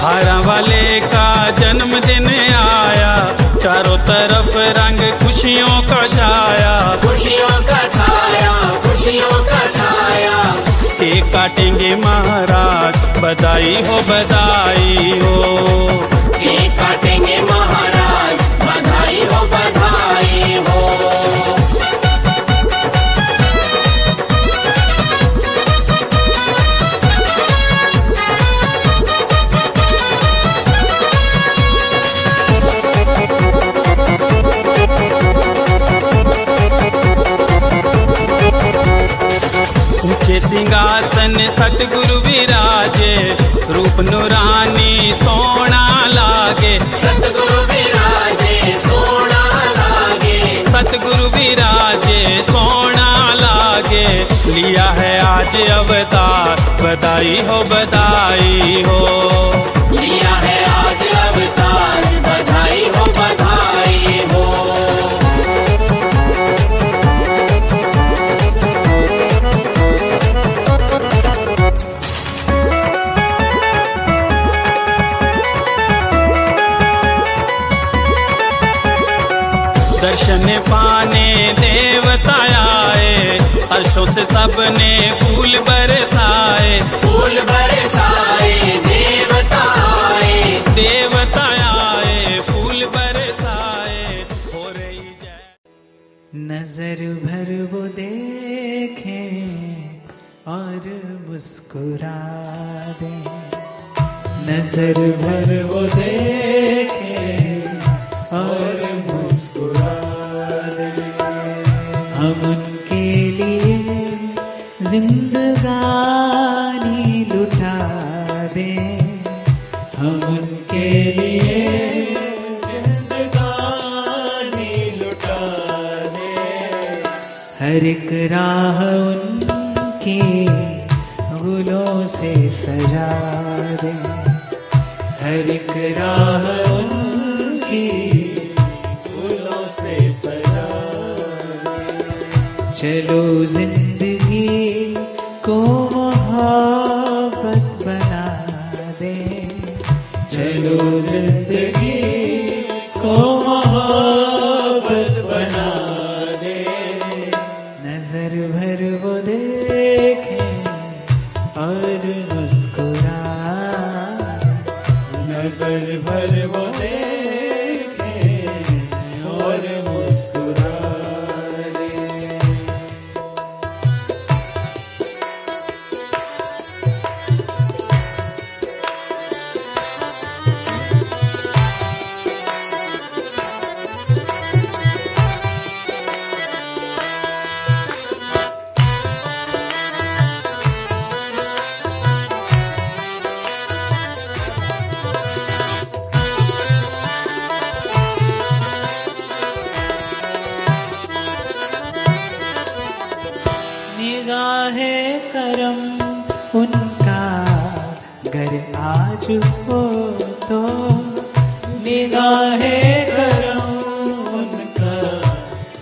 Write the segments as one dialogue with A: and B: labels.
A: 12 वाले का जन्मदिन आया, चारों तरफ रंग खुशियों का छाया,
B: खुशियों का छाया, खुशियों का छाया।
A: केक काटेंगे महाराज, बधाई हो बधाई हो।
B: केक काटेंगे महाराज, बधाई हो बधाई हो।
A: ऊंचे सिंहासन सतगुरु विराजे, रूप नूरानी सोना लागे,
B: सतगुरु विराजे सोना लागे,
A: सतगुरु विराजे सोना लागे। लिया है आज अवतार, बधाई हो बधाई हो।
B: लिया है आज अवतार, बधाई हो बधाई हो।
A: दर्शन पाने देवता आए, अर्शों से सबने फूल बरसाए,
B: फूल बरसाए देवता आए,
A: देवता आए फूल बरसाए। हो रही जय।
C: नजर भर वो देखें और मुस्कुरा दे, नजर भर वो देखें और मुस्कुरा दे। हम उनके लिए जिंदगानी लुटा दे, हम उनके लिए जिंदगानी लुटा दे। हर एक राह उनकी गुलों से सजा दे, हर एक राह उनकी फूलों से सजा दे। चलो जिंदगी को मोहब्बत बना दे, चलो जिंदगी को मोहब्बत बना दे। नजर भर वो देखें और मुस्कुरा, नजर भर वो देखें और मुस्कुरा दे। निगाहे करम उनका गर आज हो तो, निगाहे करम उनका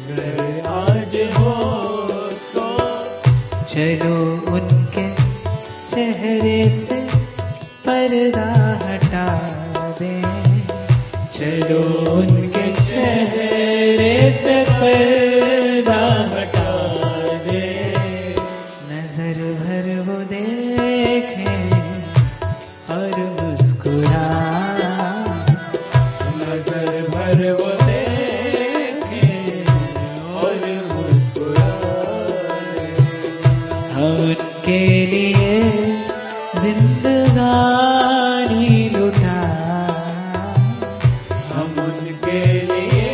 C: गर आज हो तो। चलो उनके चेहरे से पर्दा हटा दे, चलो उनके चेहरे से पर्दा हटा दे। नजर भर वो देखें और मुस्कुरा, नजर भर वो देखें और मुस्कुरा। हम उनके लिए जिंदगानी लुटा, हम उनके लिए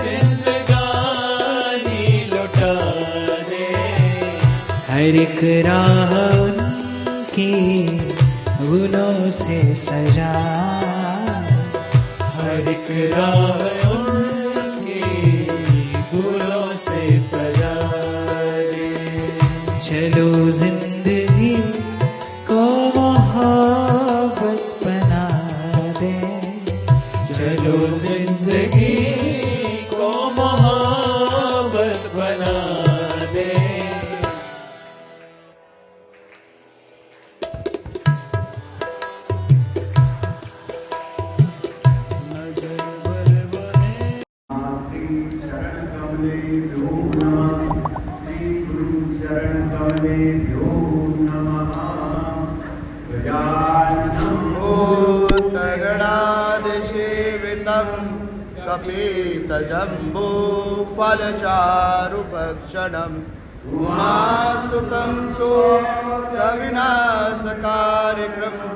C: जिंदगानी लुटा दे। हर एक राह उनकी गुलों से सजा, हर एक राह उनकी गुलों से सजा दे। चलो जिंदगी को मोहब्बत बना दे, चलो जिंदगी को मोहब्बत बना दे।
D: भूतगणादिसेवितं कपितजम्बूफलचारुभक्षणम् उमासुतं शोकविनाशकार्यक्रमं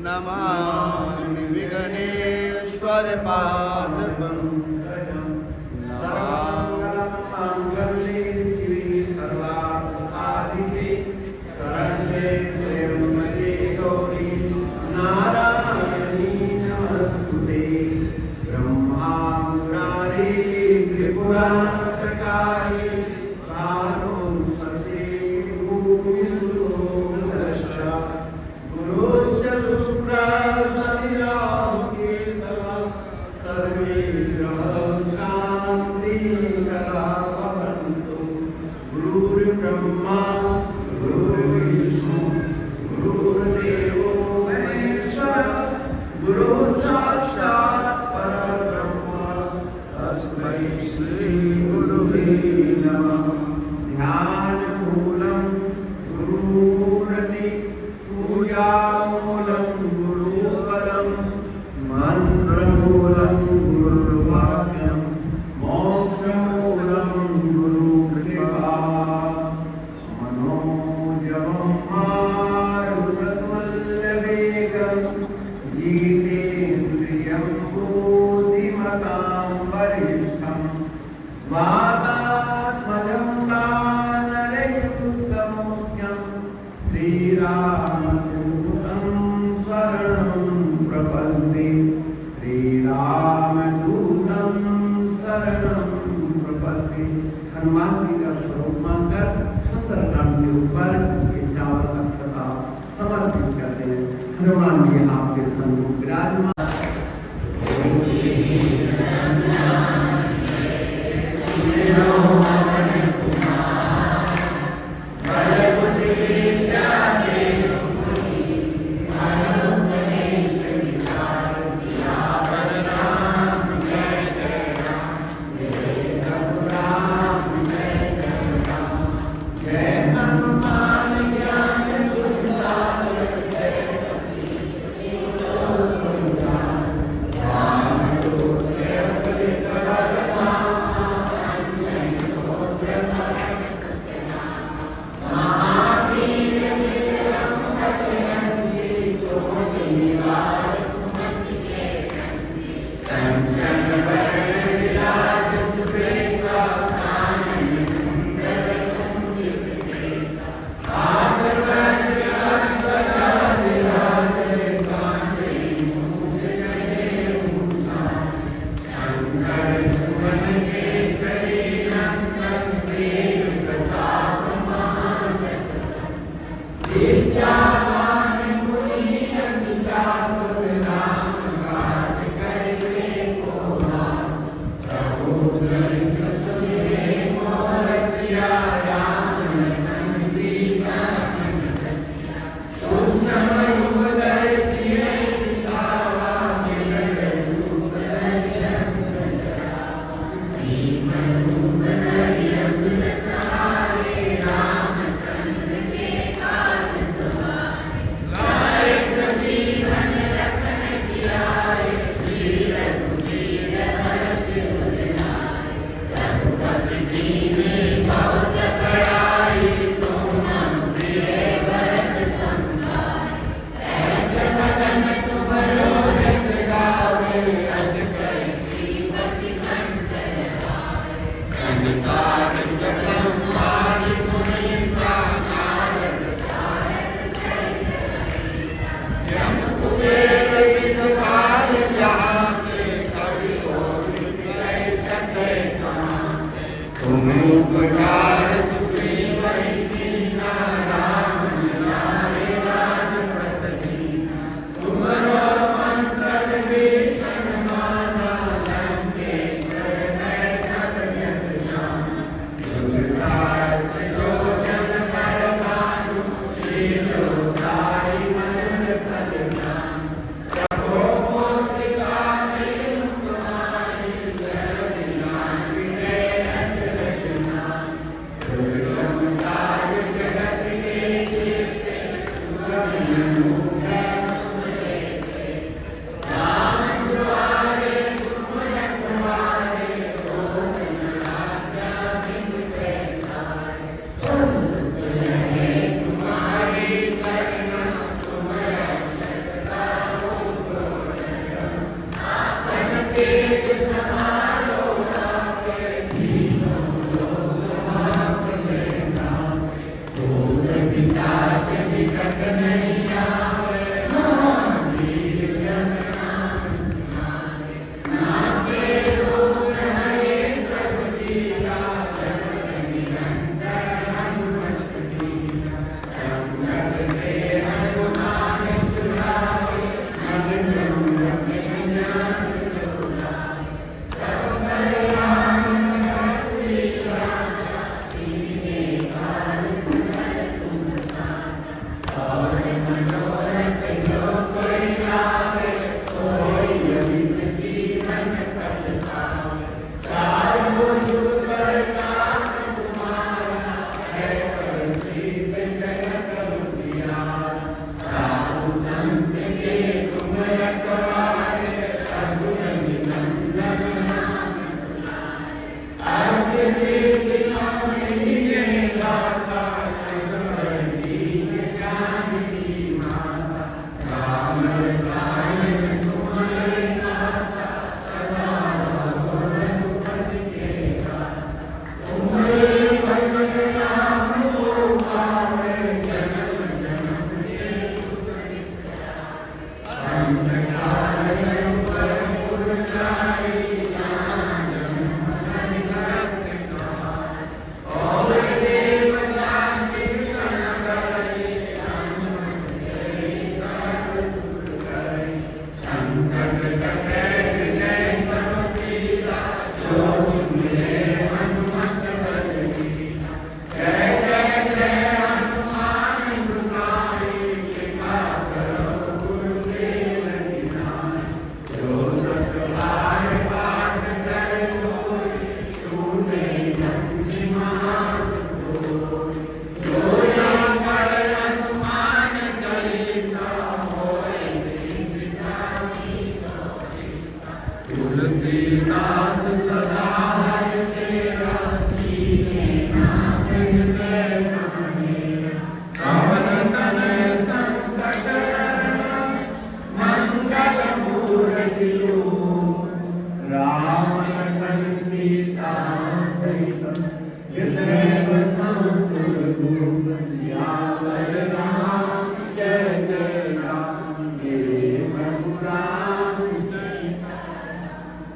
D: नमामि विघ्नेश्वरपादपम्
E: हनुमान जी का स्वरूप मानकर सुंदरकांड के ऊपर ये चावल अक्षता समर्पित करते हैं। हनुमान जी आपके सम्मुख विराजमान।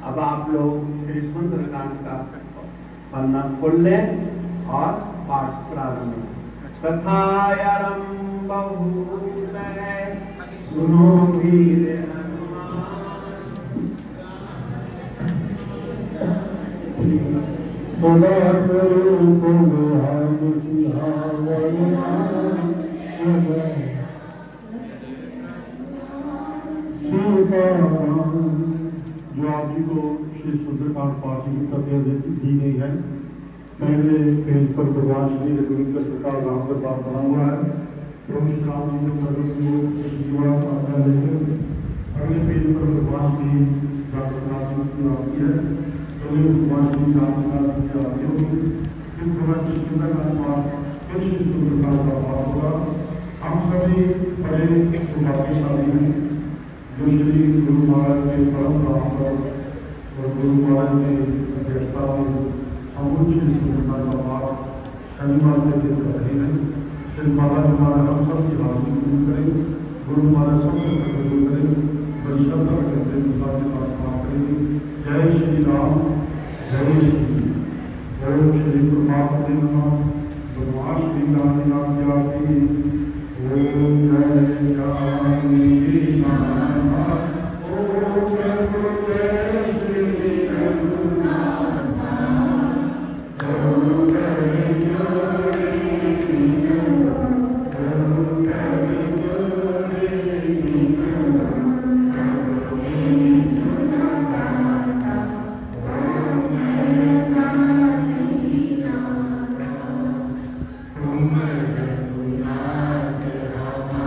E: अब आप लोग श्री सुंदरकांड का पन्ना खोल लें और पाठ प्रारंभ। तथायरम बहुत है सुनो वीर
C: सदा करो भगवान सिहावना सीताराम। जो आप जी को श्री सुंदरकांड पाठ की तबियत दी गई है, पहले पेज पर भगवान श्री रघुवीर सरकार राम का पाठ बना हुआ है। प्रभु श्री राम जी को अगले पेज पर भगवान श्री राम की आती है, अगले भगवान श्री राम की आती होगी, फिर भगवान श्री सुंदरकांड पाठ, फिर श्री सुंदरकांड का पाठ होगा। हम सभी बड़े सौभाग्यशाली हैं जो श्री गुरु महाराज के परम धाम पर और गुरु महाराज के अध्यक्षता में समुचित सुंदरकांड का पाठ शनिवार के दिन कर रहे हैं। श्री महाराज हमारा हम सब की हाजिरी दूर करें, गुरु महाराज सबसे दूर करें, बड़ी श्रद्धा करते अनुसार के साथ समाप्त करेंगे। जय श्री राम, जय श्री कृपापति नमः। भगवान श्री राम की आज्ञा ओम जय जानकी नमः। ओम जय श्री रघुनाथ
B: हमारी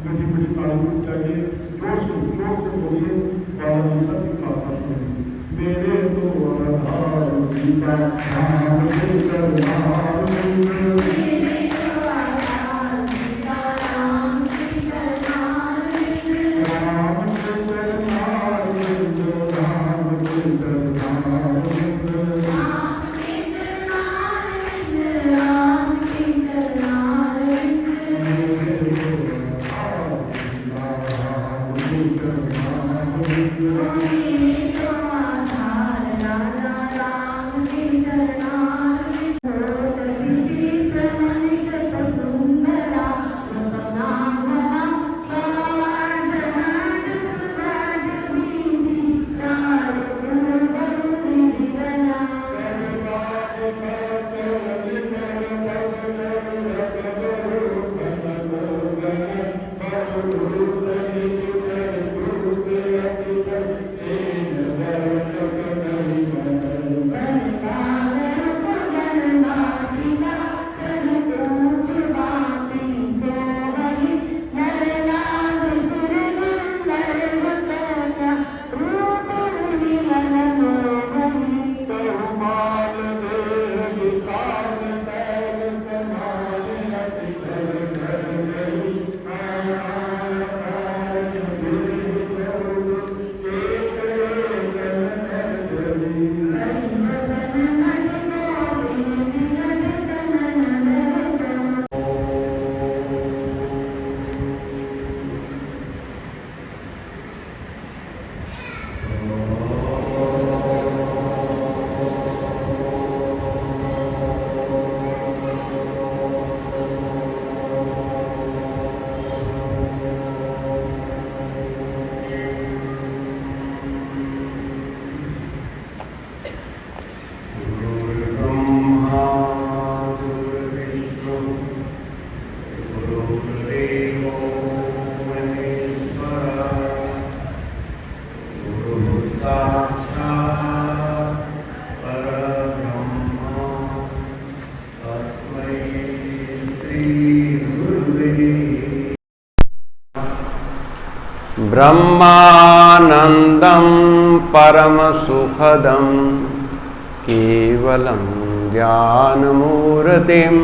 C: मीठी मीठी ताली चाहिए, जोर से बोलिए, बालाजी सत्य का प्रश्न मेरे तो आधार सीता राम चंद्र
F: ब्रह्मानंदं परम सुखदं केवलं ज्ञानमूर्तिं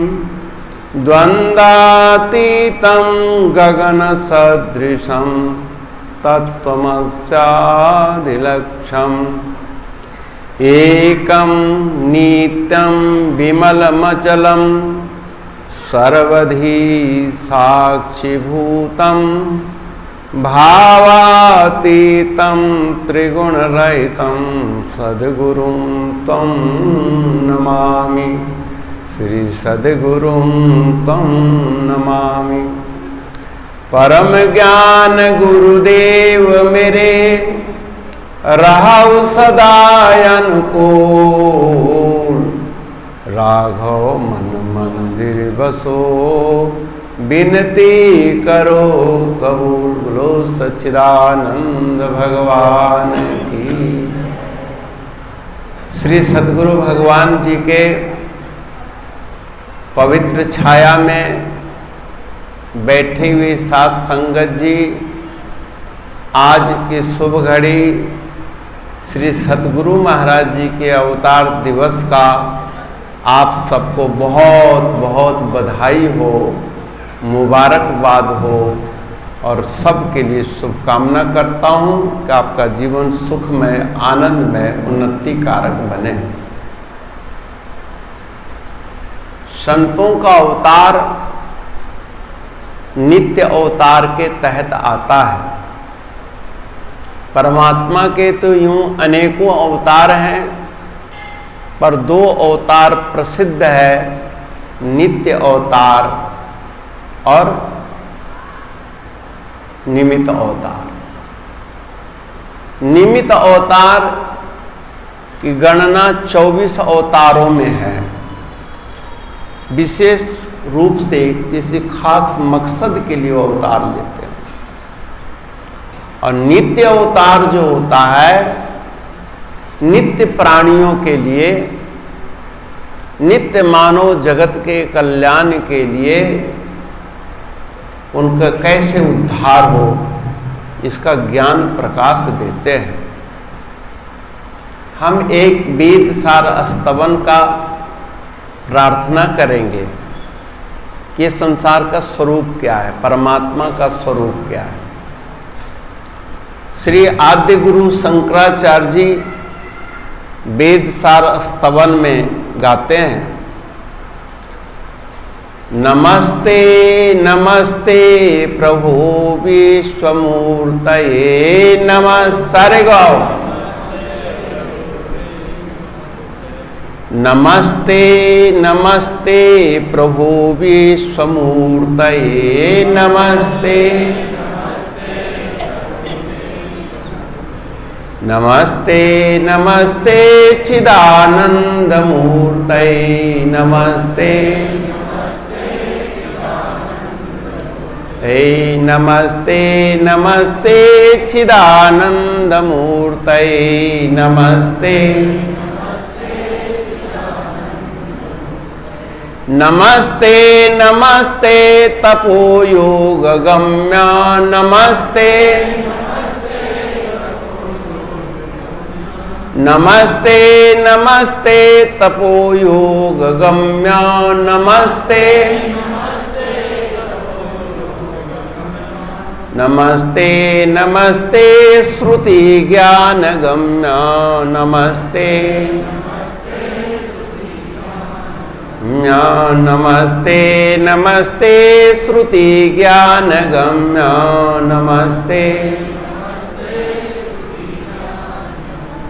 F: द्वन्द्वातीतं गगनसदृशं तत्त्वमस्यादिलक्ष्यम् एकं नित्यं विमलमचलं सर्वधी साक्षिभूतं भावातीतं त्रिगुणरहितं सद्गुरुं त्वं नमामि। श्री सद्गुरुं त्वं नमामि। परम ज्ञान गुरुदेव मेरे रहु सदा अनुकूल, राघव मन मंदिर बसो बिनती करो कबूल। बोलो सच्चिदानंद भगवान की। श्री सद्गुरु भगवान जी के पवित्र छाया में बैठी हुई साध संगत जी, आज की शुभ घड़ी श्री सद्गुरु महाराज जी के अवतार दिवस का आप सबको बहुत बहुत बधाई हो, मुबारकबाद हो और सबके लिए शुभकामना करता हूँ कि आपका जीवन सुखमय, आनंदमय, उन्नति कारक बने। संतों का अवतार नित्य अवतार के तहत आता है। परमात्मा के तो यूं अनेकों अवतार हैं, पर दो अवतार प्रसिद्ध है, नित्य अवतार और निमित्त अवतार। निमित्त अवतार की गणना 24 अवतारों में है। विशेष रूप से किसी खास मकसद के लिए अवतार लेते हैं। और नित्य अवतार जो होता है, नित्य प्राणियों के लिए, नित्य मानव जगत के कल्याण के लिए उनका कैसे उद्धार हो, इसका ज्ञान प्रकाश देते हैं। हम एक वेद सार स्तवन का प्रार्थना करेंगे कि ये संसार का स्वरूप क्या है, परमात्मा का स्वरूप क्या है। श्री आद्य गुरु शंकराचार्य जी वेद सार स्तवन में गाते हैं, नमस्ते नमस्ते प्रभु विश्वमूर्तये नमः। सारे गाओ। नमस्ते नमस्ते प्रभु विश्वमूर्तये नमस्ते। नमस्ते नमस्ते चिदानंद मूर्तये नमस्ते। हे नमस्ते नमस्ते चिदानंद मूर्तये नमस्ते। नमस्ते नमस्ते तपोयोग गम्य नमस्ते। नमस्ते नमस्ते तपोयोग गम्य नमस्ते। नमस्ते नमस्ते श्रुति ज्ञान गम्य नमस्ते। नमस्ते नमस्ते श्रुति ज्ञान गम्य नमस्ते।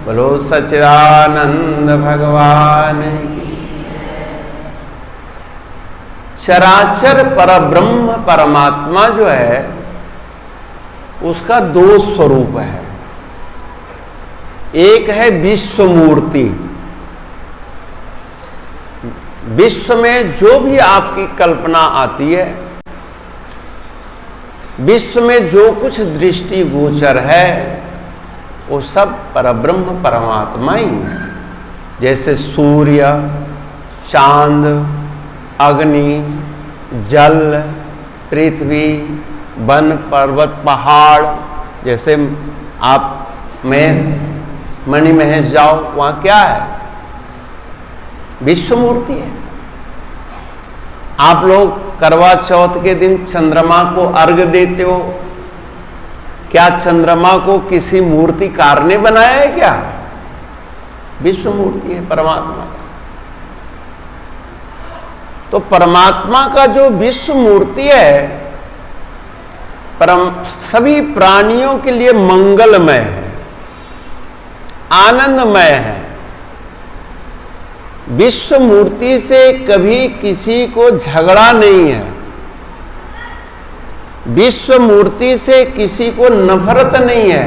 F: बोलो सच्चिदानंद भगवान की। चराचर परब्रह्म परमात्मा जो है उसका दो स्वरूप है। एक है विश्व मूर्ति, विश्व में जो भी आपकी कल्पना आती है, विश्व में जो कुछ दृष्टि गोचर है वो सब परब्रह्म परमात्मा ही है। जैसे सूर्य, चांद, अग्नि, जल, पृथ्वी, वन, पर्वत, पहाड़। जैसे आप मणि महेश जाओ, वहां क्या है? विश्व मूर्ति है। आप लोग करवा चौथ के दिन चंद्रमा को अर्घ देते हो, क्या चंद्रमा को किसी मूर्तिकार ने बनाया है क्या? विश्व मूर्ति है परमात्मा का। तो परमात्मा का जो विश्व मूर्ति है सभी प्राणियों के लिए मंगलमय है, आनंदमय है। विश्व मूर्ति से कभी किसी को झगड़ा नहीं है, विश्व मूर्ति से किसी को नफरत नहीं है।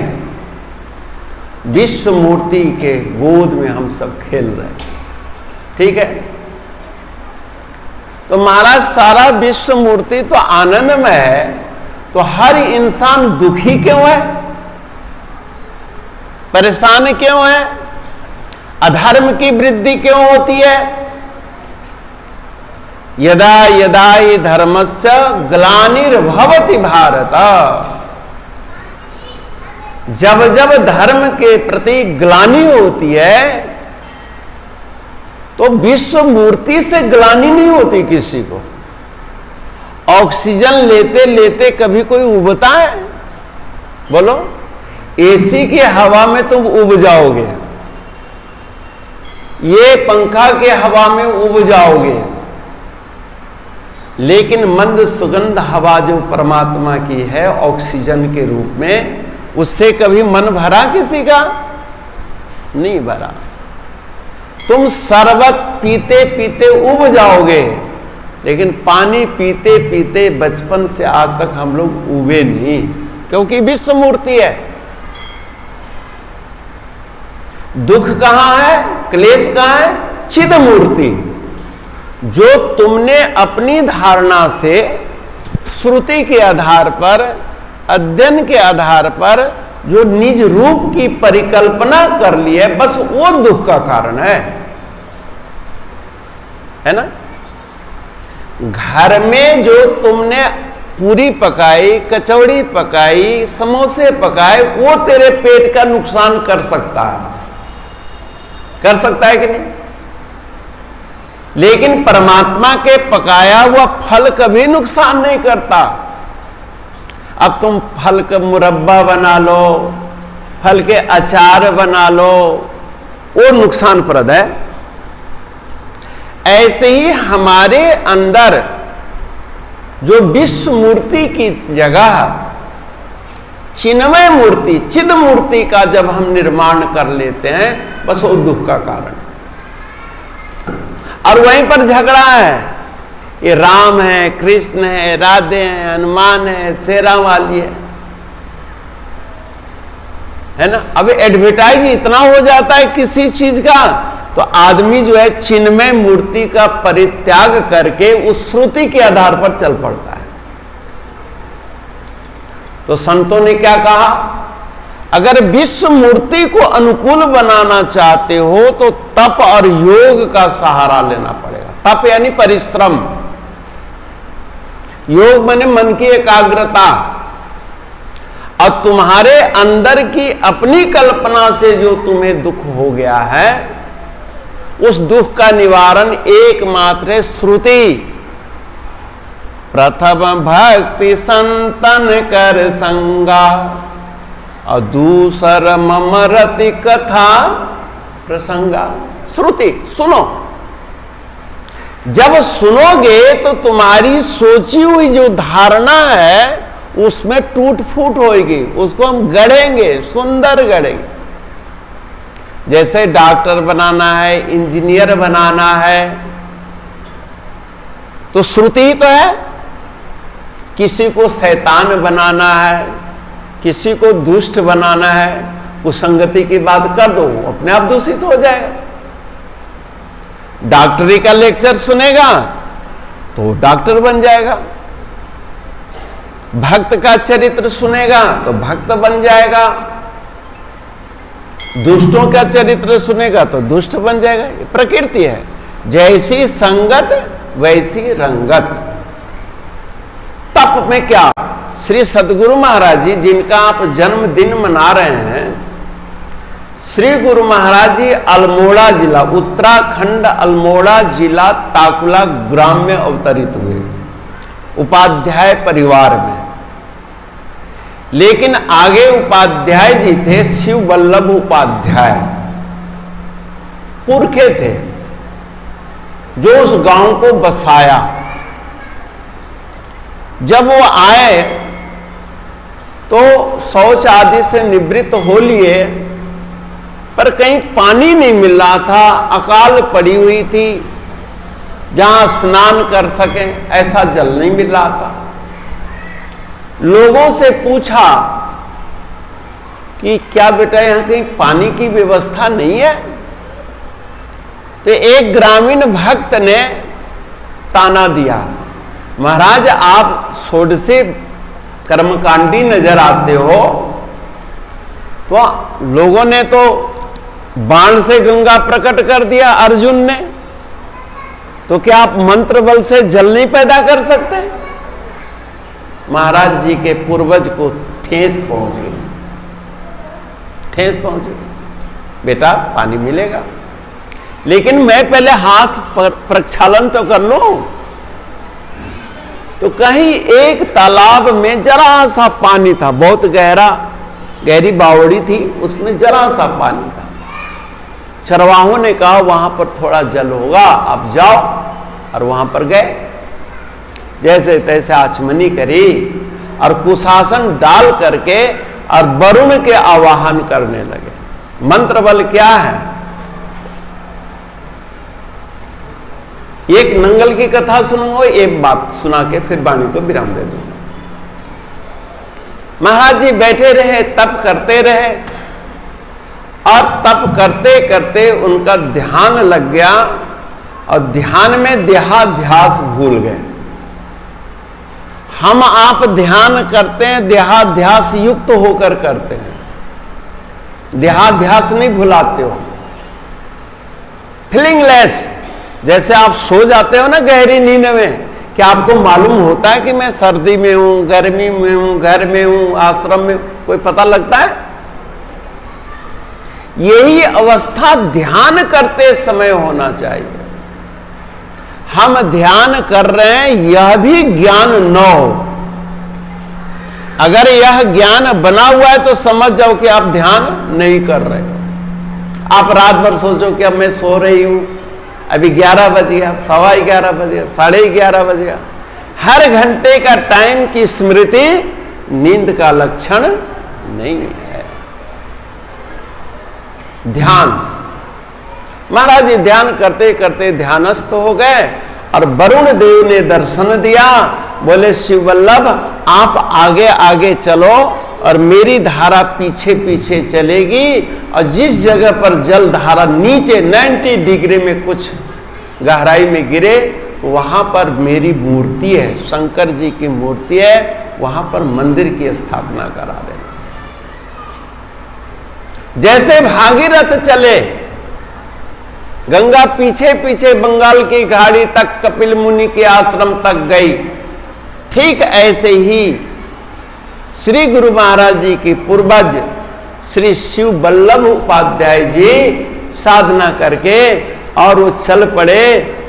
F: विश्व मूर्ति के गोद में हम सब खेल रहे हैं, ठीक है। तो महाराज सारा विश्व मूर्ति तो आनंदमय है, तो हर इंसान दुखी क्यों है, परेशान क्यों है, अधर्म की वृद्धि क्यों होती है? यदा यदा हि धर्मस्य ग्लानिर्भवति भारत। जब जब धर्म के प्रति ग्लानि होती है तो विश्व मूर्ति से ग्लानि नहीं होती किसी को। ऑक्सीजन लेते लेते कभी कोई उबता है? बोलो, एसी की हवा में तुम उब जाओगे, ये पंखा के हवा में उब जाओगे, लेकिन मंद सुगंध हवा जो परमात्मा की है ऑक्सीजन के रूप में, उससे कभी मन भरा किसी का? नहीं भरा। तुम शरबत पीते पीते उब जाओगे, लेकिन पानी पीते पीते बचपन से आज तक हम लोग उबे नहीं, क्योंकि विश्व मूर्ति है। दुख कहां है, क्लेश कहां है? चिद मूर्ति। जो तुमने अपनी धारणा से श्रुति के आधार पर, अध्ययन के आधार पर जो निज रूप की परिकल्पना कर ली है, बस वो दुख का कारण है ना। घर में जो तुमने पूरी पकाई, कचौड़ी पकाई, समोसे पकाए, वो तेरे पेट का नुकसान कर सकता है, कर सकता है कि नहीं? लेकिन परमात्मा के पकाया हुआ फल कभी नुकसान नहीं करता। अब तुम फल का मुरब्बा बना लो, फल के अचार बना लो, वो नुकसानप्रद है। ऐसे ही हमारे अंदर जो विश्व मूर्ति की जगह चिन्मय मूर्ति, चिद मूर्ति का जब हम निर्माण कर लेते हैं, बस वो दुख का कारण है। और वहीं पर झगड़ा है, ये राम है, कृष्ण है, राधे हैं, हनुमान है, शेरा वाली है ना। अब एडवर्टाइज इतना हो जाता है किसी चीज का, तो आदमी जो है चिन्मय मूर्ति का परित्याग करके उस श्रुति के आधार पर चल पड़ता है। तो संतों ने क्या कहा, अगर विश्व मूर्ति को अनुकूल बनाना चाहते हो तो तप और योग का सहारा लेना पड़ेगा। तप यानी परिश्रम, योग माने मन की एकाग्रता। और तुम्हारे अंदर की अपनी कल्पना से जो तुम्हें दुख हो गया है, उस दुख का निवारण एकमात्र है श्रुति। प्रथम भक्ति संतन कर संगा, और दूसर मम रति कथा प्रसंगा। श्रुति सुनो, जब सुनोगे तो तुम्हारी सोची हुई जो धारणा है उसमें टूट फूट होगी, उसको हम गढ़ेंगे, सुंदर गढ़ेंगे। जैसे डॉक्टर बनाना है, इंजीनियर बनाना है, तो श्रुति ही तो है। किसी को शैतान बनाना है, किसी को दुष्ट बनाना है, कुसंगति की बात कर दो, अपने आप दूषित हो जाएगा। डॉक्टरी का लेक्चर सुनेगा तो डॉक्टर बन जाएगा, भक्त का चरित्र सुनेगा तो भक्त बन जाएगा, दुष्टों का चरित्र सुनेगा तो दुष्ट बन जाएगा। ये प्रकृति है, जैसी संगत वैसी रंगत। तप में क्या, श्री सद्गुरु महाराज जी जिनका आप जन्मदिन मना रहे हैं, श्री गुरु महाराज जी अल्मोड़ा जिला, उत्तराखंड अल्मोड़ा जिला ताकुला ग्राम में अवतरित हुए, उपाध्याय परिवार में। लेकिन आगे उपाध्याय जी थे शिव वल्लभ उपाध्याय, पुरखे थे जो उस गांव को बसाया। जब वो आए तो शौच आदि से निवृत्त हो लिए, पर कहीं पानी नहीं मिल रहा था, अकाल पड़ी हुई थी, जहां स्नान कर सकें ऐसा जल नहीं मिल रहा था। लोगों से पूछा कि क्या बेटा यहां कहीं पानी की व्यवस्था नहीं है? तो एक ग्रामीण भक्त ने ताना दिया, महाराज आप षोडशी कर्मकांडी नजर आते हो, तो लोगों ने तो बाण से गंगा प्रकट कर दिया अर्जुन ने, तो क्या आप मंत्र बल से जल नहीं पैदा कर सकते? महाराज जी के पूर्वज को ठेस पहुंच गई, ठेस पहुंच गई। बेटा पानी मिलेगा, लेकिन मैं पहले हाथ प्रक्षालन तो कर लूं। तो कहीं एक तालाब में जरा सा पानी था, बहुत गहरी बावड़ी थी, उसमें जरा सा पानी था। चरवाहों ने कहा वहां पर थोड़ा जल होगा, आप जाओ। और वहां पर गए, जैसे तैसे आचमनी करी और कुशासन डाल करके और वरुण के आवाहन करने लगे। मंत्र बल क्या है? एक नंगल की कथा सुनूंगा, एक बात सुना के फिर वाणी को विराम दे दूंगा। महाराज जी बैठे रहे, तप करते रहे, और तप करते करते उनका ध्यान लग गया, और ध्यान में देहाध्यास भूल गए। हम आप ध्यान करते हैं, देहाध्यास युक्त होकर करते हैं, देहाध्यास नहीं भुलाते हो। फीलिंगलेस, जैसे आप सो जाते हो ना गहरी नींद में, क्या आपको मालूम होता है कि मैं सर्दी में हूं, गर्मी में हूं, घर में हूं, आश्रम में? कोई पता लगता है? यही अवस्था ध्यान करते समय होना चाहिए। हम ध्यान कर रहे हैं, यह भी ज्ञान न हो। अगर यह ज्ञान बना हुआ है तो समझ जाओ कि आप ध्यान नहीं कर रहे हो। आप रात भर सोचो कि अब मैं सो रही हूं, अभी 11 बज गया, 11:15 बज गया, 11:30 बज गया। हर घंटे का टाइम की स्मृति नींद का लक्षण नहीं है। ध्यान, महाराज जी ध्यान करते करते ध्यानस्थ हो गए और वरुण देव ने दर्शन दिया। बोले शिव वल्लभ आप आगे आगे चलो और मेरी धारा पीछे पीछे चलेगी, और जिस जगह पर जल धारा नीचे 90 डिग्री में कुछ गहराई में गिरे वहां पर मेरी मूर्ति है, शंकर जी की मूर्ति है, वहां पर मंदिर की स्थापना करा देना। जैसे भागीरथ चले, गंगा पीछे पीछे बंगाल की खाड़ी तक कपिल मुनि के आश्रम तक गई, ठीक ऐसे ही श्री गुरु महाराज जी की पूर्वज श्री शिव वल्लभ उपाध्याय जी साधना करके और वो चल पड़े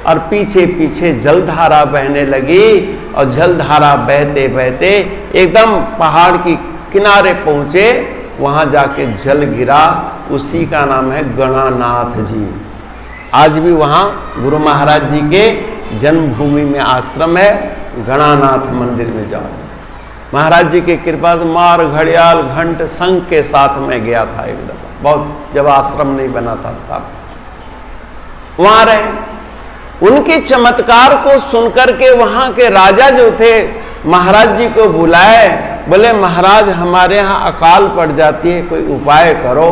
F: और पीछे पीछे जलधारा बहने लगी, और जलधारा बहते बहते एकदम पहाड़ की किनारे पहुंचे, वहां जाके जल गिरा। उसी का नाम है गणानाथ जी। आज भी वहां गुरु महाराज जी के जन्मभूमि में आश्रम है, गणानाथ मंदिर में जाओ। महाराज जी की कृपा से मार घड़ियाल घंट संग के साथ में गया था एक दफा, बहुत जब आश्रम नहीं बना था तब वहां रहे। उनके चमत्कार को सुनकर के वहां के राजा जो थे महाराज जी को बुलाए, बोले महाराज हमारे यहाँ अकाल पड़ जाती है, कोई उपाय करो।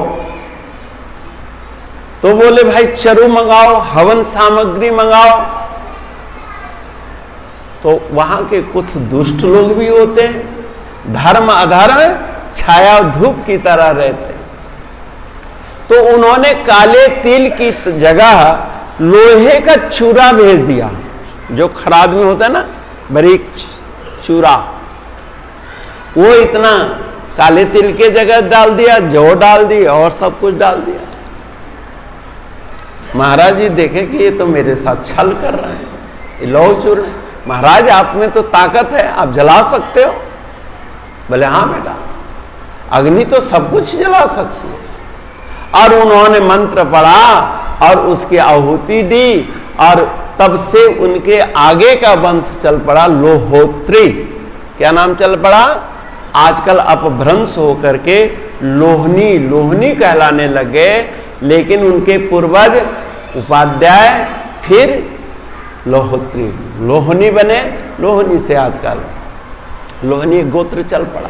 F: तो बोले भाई चरु मंगाओ, हवन सामग्री मंगाओ। तो वहां के कुछ दुष्ट लोग भी होते हैं, धर्म अधर्म छाया धूप की तरह रहते हैं। तो उन्होंने काले तिल की जगह लोहे का चूरा भेज दिया, जो खराद में होता है ना, बारीक चूरा, वो इतना काले तिल के जगह डाल दिया, जौ डाल दी और सब कुछ डाल दिया। महाराज जी देखे कि ये तो मेरे साथ छल कर रहे हैं, ये लौह चूर्ण है। महाराज आप में तो ताकत है, आप जला सकते हो। बोले हाँ बेटा, अग्नि तो सब कुछ जला सकती है। और उन्होंने मंत्र पढ़ा और उसकी आहुति दी, और तब से उनके आगे का वंश चल पड़ा लोहोत्री। क्या नाम चल पड़ा? आजकल अपभ्रंश होकर के लोहनी लोहनी कहलाने लगे, लेकिन उनके पूर्वज उपाध्याय फिर लोहोत्री, लोहनी बने। लोहनी से आजकल लोहनी गोत्र चल पड़ा।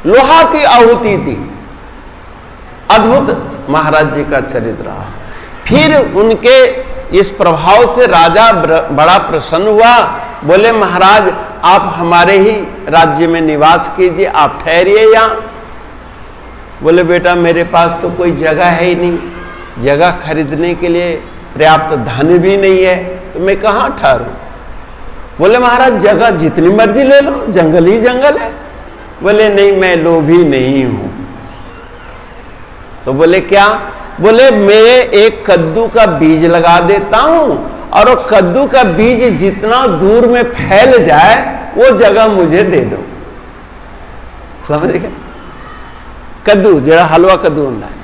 F: लोहा की आहुति दी, अद्भुत महाराज जी का चरित्र रहा। फिर उनके इस प्रभाव से राजा बड़ा प्रसन्न हुआ। बोले महाराज आप हमारे ही राज्य में निवास कीजिए, आप ठहरिए यहाँ। बोले बेटा मेरे पास तो कोई जगह है ही नहीं, जगह खरीदने के लिए पर्याप्त धन भी नहीं है, तो मैं कहाँ ठहरूं? बोले महाराज जगह जितनी मर्जी ले लो, जंगल ही जंगल है। बोले नहीं मैं लोभी नहीं हूं। तो बोले क्या? बोले मैं एक कद्दू का बीज लगा देता हूं, और वो कद्दू का बीज जितना दूर में फैल जाए वो जगह मुझे दे दो। समझ गए? कद्दू जरा हलवा कद्दू होता है।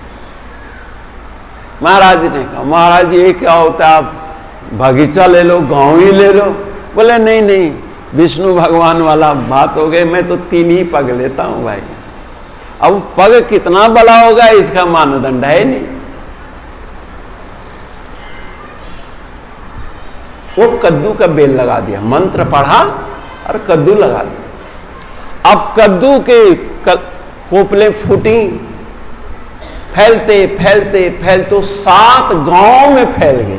F: महाराज ने कहा महाराज ये क्या होता है, आप बगीचा ले लो, गांव ही ले लो। बोले नहीं नहीं, विष्णु भगवान वाला बात हो गई, मैं तो 3 ही पग लेता हूं भाई। अब पग कितना बड़ा होगा इसका मानदंड है नहीं। वो कद्दू का बेल लगा दिया, मंत्र पढ़ा और कद्दू लगा दिया। अब कद्दू के कोपले फूटी, फैलते फैलते फैलते 7 गांव में फैल गई।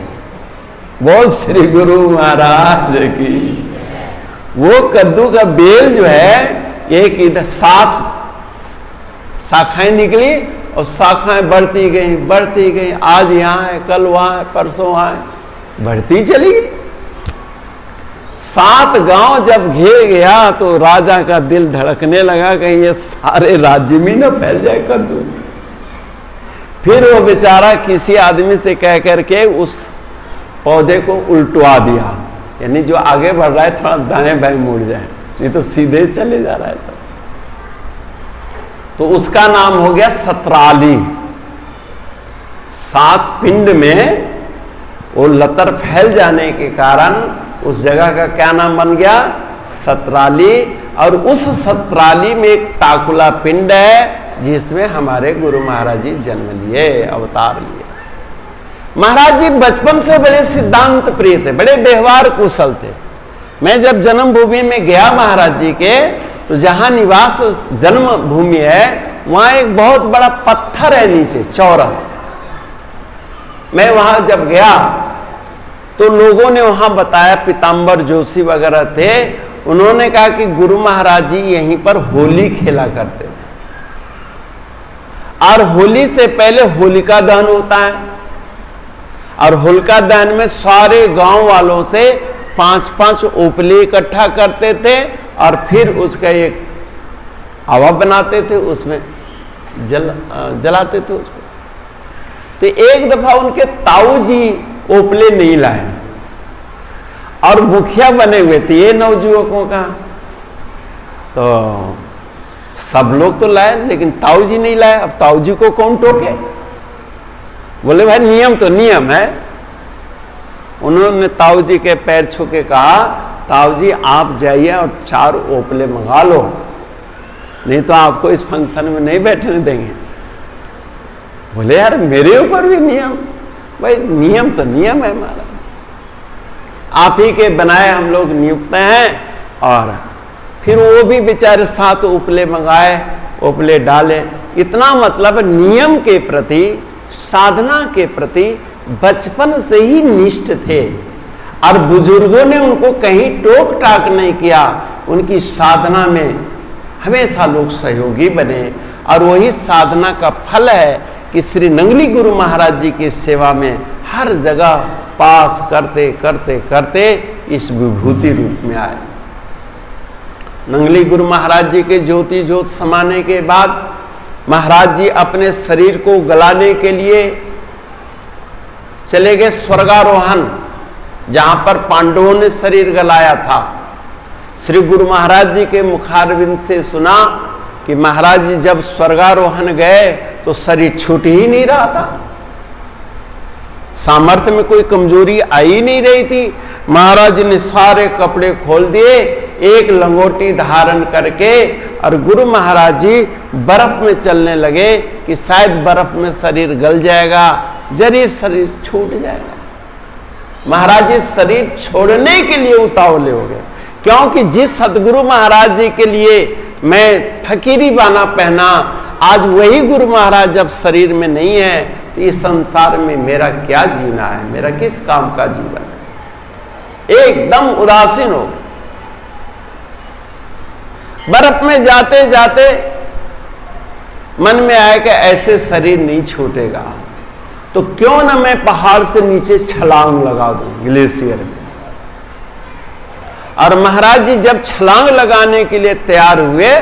F: बोल श्री गुरु महाराज की। वो कद्दू का बेल जो है एक इधर 7 शाखाएं निकली, और शाखाएं बढ़ती गई। आज यहाँ है, कल वहां है, परसों वहां है, बढ़ती चली गई। 7 गांव जब घेर गया तो राजा का दिल धड़कने लगा कहीं ये सारे राज्य में न फैल जाए कद्दू। फिर वो बेचारा किसी आदमी से कह करके उस पौधे को उल्टवा दिया, यानी जो आगे बढ़ रहा है थोड़ा दाएं बाएं मुड़ जाए, नहीं तो सीधे चले जा रहा है। तो उसका नाम हो गया सतराली। 7 पिंड में वो लतर फैल जाने के कारण उस जगह का क्या नाम बन गया? सतराली। और उस सतराली में एक ताकुला पिंड है जिसमें हमारे गुरु महाराज जी जन्म लिए, अवतार लिए। महाराज जी बचपन से बड़े सिद्धांत प्रिय थे, बड़े व्यवहार कुशल थे। मैं जब जन्मभूमि में गया महाराज जी के, तो जहां निवास जन्म भूमि है वहां एक बहुत बड़ा पत्थर है नीचे चौरस। मैं वहां जब गया तो लोगों ने वहां बताया, पीताम्बर जोशी वगैरह थे, उन्होंने कहा कि गुरु महाराज जी यहीं पर होली खेला करते थे और होली से पहले होलिका दहन होता है और होलिका दहन में सारे गांव वालों से 5-5 ओपले इकट्ठा करते थे और फिर उसका एक आवा बनाते थे, उसमें जलाते थे उसको। तो एक दफा उनके ताऊ जी ओपले नहीं लाए और मुखिया बने हुए थे ये नवजुवकों का, तो सब लोग तो लाए लेकिन ताऊ जी नहीं लाए। अब ताऊ जी को कौन टोके? बोले भाई नियम तो नियम है। उन्होंने ताऊ जी के पैर छू के कहा, ताऊ जी आप जाइए और 4 ओपले मंगा लो, नहीं तो आपको इस फंक्शन में नहीं बैठने देंगे। बोले यार मेरे ऊपर भी नियम? भाई नियम तो नियम है हमारा, आप ही के बनाए हम लोग नियुक्त हैं। और फिर वो भी बेचारे 7 उपले मंगाए, उपले डाले। इतना मतलब नियम के प्रति, साधना के प्रति बचपन से ही निष्ठ थे और बुजुर्गों ने उनको कहीं टोक टाक नहीं किया। उनकी साधना में हमेशा लोग सहयोगी बने और वही साधना का फल है कि श्री नंगली गुरु महाराज जी की सेवा में हर जगह पास करते करते करते इस विभूति रूप में आए। नंगली गुरु महाराज जी के ज्योति ज्योत समाने के बाद महाराज जी अपने शरीर को गलाने के लिए चले गए स्वर्गारोहण, जहां पर पांडवों ने शरीर गलाया था। श्री गुरु महाराज जी के मुखारविंद से सुना कि महाराज जी जब स्वर्गारोहण गए तो शरीर छूट ही नहीं रहा था, सामर्थ्य में कोई कमजोरी आई नहीं रही थी। महाराज जी ने सारे कपड़े खोल दिए, एक लंगोटी धारण करके और गुरु महाराज जी बर्फ में चलने लगे कि शायद बर्फ में शरीर गल जाएगा, जरूर शरीर छूट जाएगा। महाराज जी शरीर छोड़ने के लिए उतावले हो गए, क्योंकि जिस सतगुरु महाराज जी के लिए मैं फकीरी बाना पहना, आज वही गुरु महाराज जब शरीर में नहीं है तो इस संसार में मेरा क्या जीना है, मेरा किस काम का जीवन है। एकदम उदासीन हो गए। बर्फ में जाते जाते मन में आया कि ऐसे शरीर नहीं छूटेगा, तो क्यों ना मैं पहाड़ से नीचे छलांग लगा दूं ग्लेशियर में। और महाराज जी जब छलांग लगाने के लिए तैयार हुए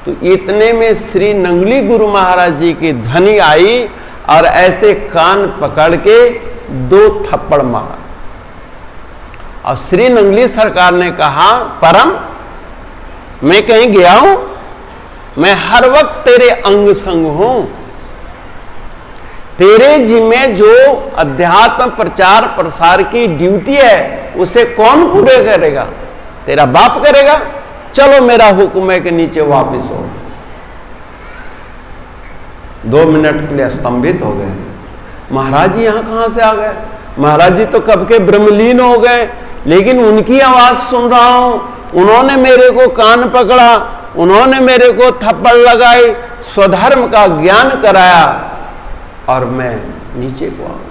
F: तो इतने में श्री नंगली गुरु महाराज जी की ध्वनि आई और ऐसे कान पकड़ के 2 थप्पड़ मारा। और श्री नंगली सरकार ने कहा, परम मैं कहीं गया हूं? मैं हर वक्त तेरे अंग संग हूं। तेरे जिम्मे जो अध्यात्म प्रचार प्रसार की ड्यूटी है उसे कौन पूरे करेगा? तेरा बाप करेगा। चलो मेरा हुक्म है कि नीचे वापिस हो। 2 मिनट के लिए स्तंभित हो गए। महाराज जी यहां कहां से आ गए? महाराज जी तो कब के ब्रह्मलीन हो गए, लेकिन उनकी आवाज सुन रहा हूं। उन्होंने मेरे को कान पकड़ा, उन्होंने मेरे को थप्पड़ लगाई, स्वधर्म का ज्ञान कराया और मैं नीचे को आ गया।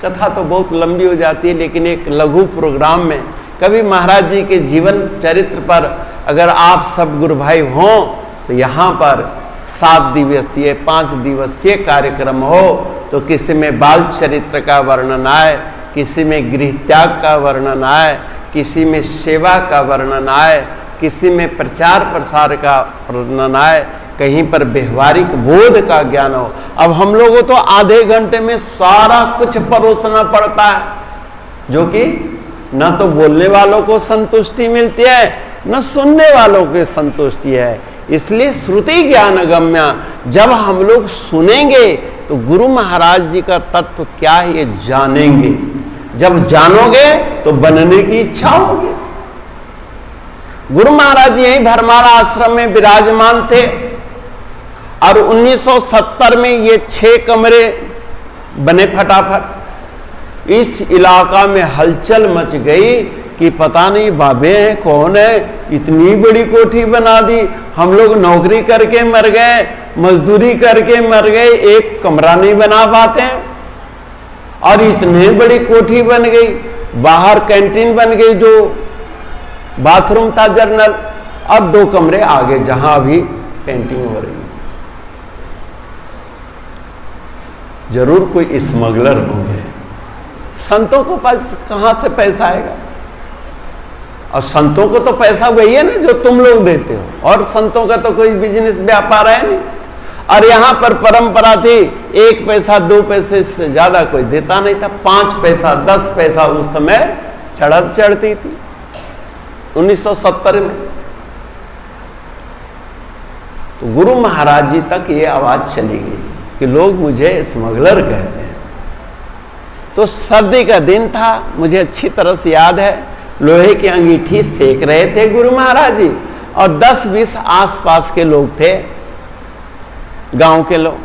F: कथा तो बहुत लंबी हो जाती है, लेकिन एक लघु प्रोग्राम में कभी महाराज जी के जीवन चरित्र पर अगर आप सब गुरु भाई हों तो यहाँ पर 7 दिवसीय 5 दिवसीय कार्यक्रम हो तो किसी में बाल चरित्र का वर्णन आए, किसी में गृह त्याग का वर्णन आए, किसी में सेवा का वर्णन आए, किसी में प्रचार प्रसार का वर्णन आए, कहीं पर व्यवहारिक बोध का ज्ञान हो। अब हम लोगों तो आधे घंटे में सारा कुछ परोसना पड़ता है, जो कि न तो बोलने वालों को संतुष्टि मिलती है, न सुनने वालों को संतुष्टि है। इसलिए श्रुति ज्ञान गम्य, जब हम लोग सुनेंगे तो गुरु महाराज जी का तत्व क्या है ये जानेंगे। जब जानोगे तो बनने की इच्छा होगी। गुरु महाराज जी यही भरमारा आश्रम में विराजमान थे और 1970 में ये 6 कमरे बने फटाफट। इस इलाका में हलचल मच गई कि पता नहीं बाबे हैं कौन है, इतनी बड़ी कोठी बना दी, हम लोग नौकरी करके मर गए, मजदूरी करके मर गए, एक कमरा नहीं बना पाते हैं और इतने बड़ी कोठी बन गई, बाहर कैंटीन बन गई, जो बाथरूम था जर्नल, अब 2 कमरे आगे जहां अभी पेंटिंग हो रही है। जरूर कोई स्मगलर होंगे। संतों को पास कहां से पैसा आएगा? और संतों को तो पैसा वही है ना जो तुम लोग देते हो, और संतों का तो कोई बिजनेस व्यापार है नहीं। और यहां पर परंपरा थी 1 पैसा 2 पैसे से ज्यादा कोई देता नहीं था। 5 पैसा 10 पैसा उस समय चढ़त चढ़ती थी 1970 में। तो गुरु महाराज जी तक ये आवाज चली गई कि लोग मुझे स्मगलर कहते हैं। तो सर्दी का दिन था, मुझे अच्छी तरह से याद है, लोहे की अंगीठी सेक रहे थे गुरु महाराज जी, और 10-20 आसपास के लोग थे, गांव के लोग,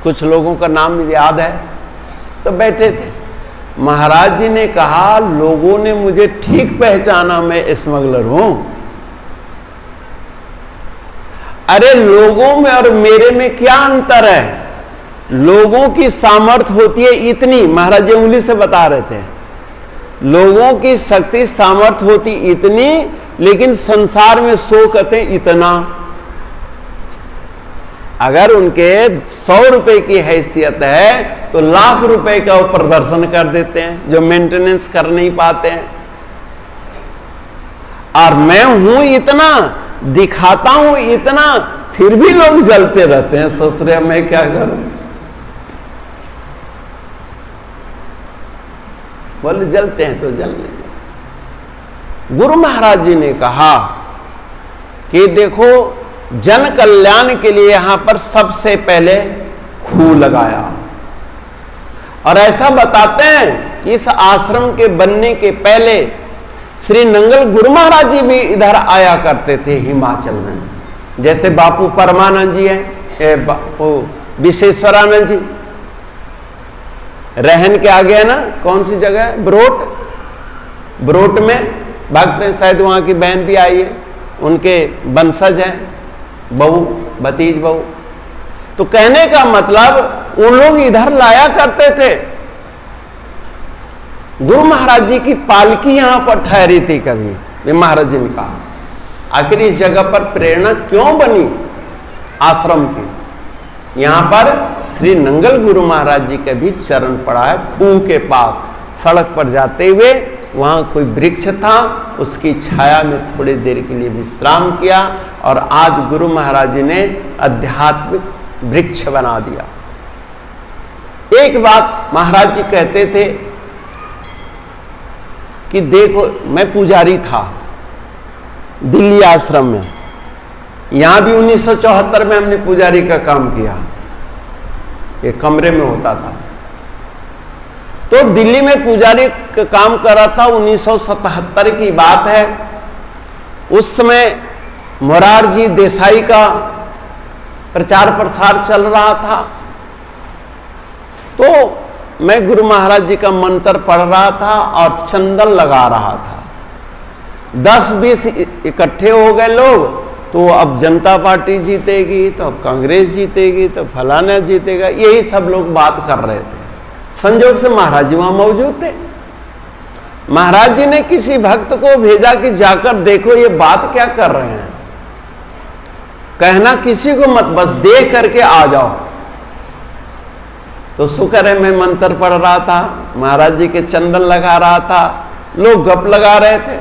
F: कुछ लोगों का नाम मुझे याद है, तो बैठे थे। महाराज जी ने कहा, लोगों ने मुझे ठीक पहचाना, मैं स्मगलर हूं। अरे लोगों में और मेरे में क्या अंतर है? लोगों की सामर्थ्य होती है इतनी, महाराज जी उंगली से बता रहे थे, लोगों की शक्ति सामर्थ्य होती इतनी, लेकिन संसार में सो कहते इतना। अगर उनके 100 रुपए की हैसियत है तो लाख रुपए का वो प्रदर्शन कर देते हैं, जो मेंटेनेंस कर नहीं पाते हैं। और मैं हूं इतना, दिखाता हूं इतना, फिर भी लोग जलते रहते हैं, सोच रहे मैं क्या करूं। बोले जलते हैं तो जलने दो। गुरु महाराज जी ने कहा कि देखो, जन कल्याण के लिए यहां पर सबसे पहले खूह लगाया। और ऐसा बताते हैं कि इस आश्रम के बनने के पहले श्री नंगल गुरु महाराज जी भी इधर आया करते थे हिमाचल में। जैसे बापू परमानंद जी हैं, बापू विश्वेश्वरानंद जी, रहन के आगे है ना, कौन सी जगह है, ब्रोट में भागते हैं, शायद वहां की बहन भी आई है, उनके वंशज हैं, बहू, भतीज बहू। तो कहने का मतलब उन लोग इधर लाया करते थे। गुरु महाराज जी की पालकी यहां पर ठहरी थी कभी, ये महाराज जी ने कहा। आखिर इस जगह पर प्रेरणा क्यों बनी आश्रम की? यहां पर श्री नंगल गुरु महाराज जी का भी चरण पड़ा है खूह के पास। सड़क पर जाते हुए वहां कोई वृक्ष था, उसकी छाया में थोड़ी देर के लिए विश्राम किया, और आज गुरु महाराज जी ने आध्यात्मिक वृक्ष बना दिया। एक बात महाराज जी कहते थे कि देखो, मैं पुजारी था दिल्ली आश्रम में, यहां भी 1974 में हमने पुजारी का काम किया, एक कमरे में होता था। तो दिल्ली में पुजारी का काम कर रहा था, 1977 की बात है। उस समय मोरारजी देसाई का प्रचार प्रसार चल रहा था। तो मैं गुरु महाराज जी का मंत्र पढ़ रहा था और चंदन लगा रहा था। 10-20 इकट्ठे हो गए लोग, तो अब जनता पार्टी जीतेगी, तो अब कांग्रेस जीतेगी, तो फलाना जीतेगा, यही सब लोग बात कर रहे थे। संजोग से महाराज जी वहां मौजूद थे। महाराज जी ने किसी भक्त को भेजा कि जाकर देखो ये बात क्या कर रहे हैं, कहना किसी को मत, बस देख करके आ जाओ। तो शुक्र है मैं मंत्र पढ़ रहा था, महाराज जी के चंदन लगा रहा था, लोग गप लगा रहे थे।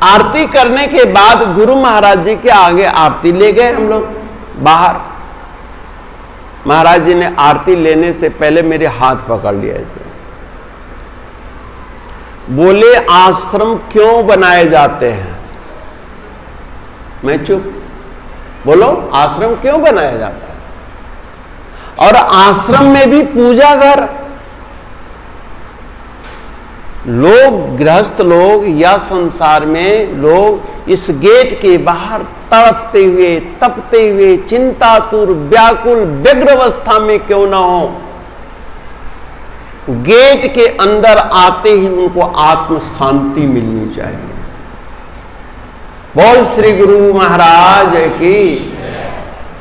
F: आरती करने के बाद गुरु महाराज जी के आगे आरती ले गए हम लोग बाहर। महाराज जी ने आरती लेने से पहले मेरे हाथ पकड़ लिए थे, बोले आश्रम क्यों बनाए जाते हैं? मैं चुप। बोलो आश्रम क्यों बनाया जाता है? और आश्रम में भी पूजा घर। लोग, गृहस्थ लोग या संसार में लोग इस गेट के बाहर तड़पते हुए, तपते हुए, चिंतातुर, व्याकुल, व्यग्र अवस्था में क्यों ना हो, गेट के अंदर आते ही उनको आत्म शांति मिलनी चाहिए। बोल श्री गुरु महाराज की।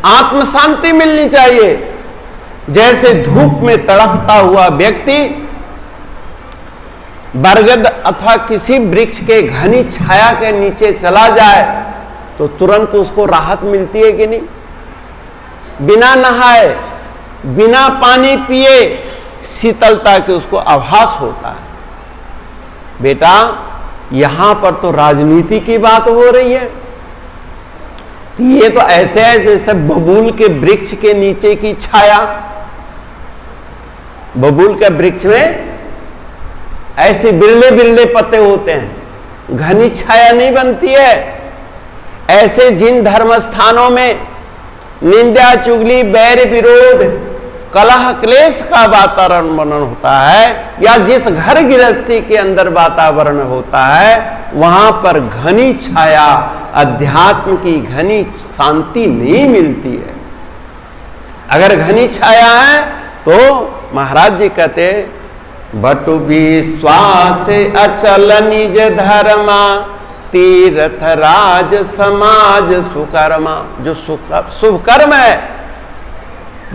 F: आत्म शांति मिलनी चाहिए। जैसे धूप में तड़पता हुआ व्यक्ति बरगद अथवा किसी वृक्ष के घनी छाया के नीचे चला जाए तो तुरंत उसको राहत मिलती है कि नहीं? बिना नहाए, बिना पानी पिए शीतलता के उसको आभास होता है। बेटा यहां पर तो राजनीति की बात हो रही है, तो ये तो ऐसे है जैसे बबूल के वृक्ष के नीचे की छाया। बबूल के वृक्ष में ऐसे बिरले बिरले पत्ते होते हैं, घनी छाया नहीं बनती है। ऐसे जिन धर्म स्थानों में निंदा, चुगली, बैर, विरोध, कलह, क्लेश का वातावरण होता है, या जिस घर गृहस्थी के अंदर वातावरण होता है, वहां पर घनी छाया, अध्यात्म की घनी शांति नहीं मिलती है। अगर घनी छाया है तो महाराज जी कहते, बटु विश्वास अचल निज धर्मा, तीर्थ राज समाज सुकर्मा। जो शुभ कर्म है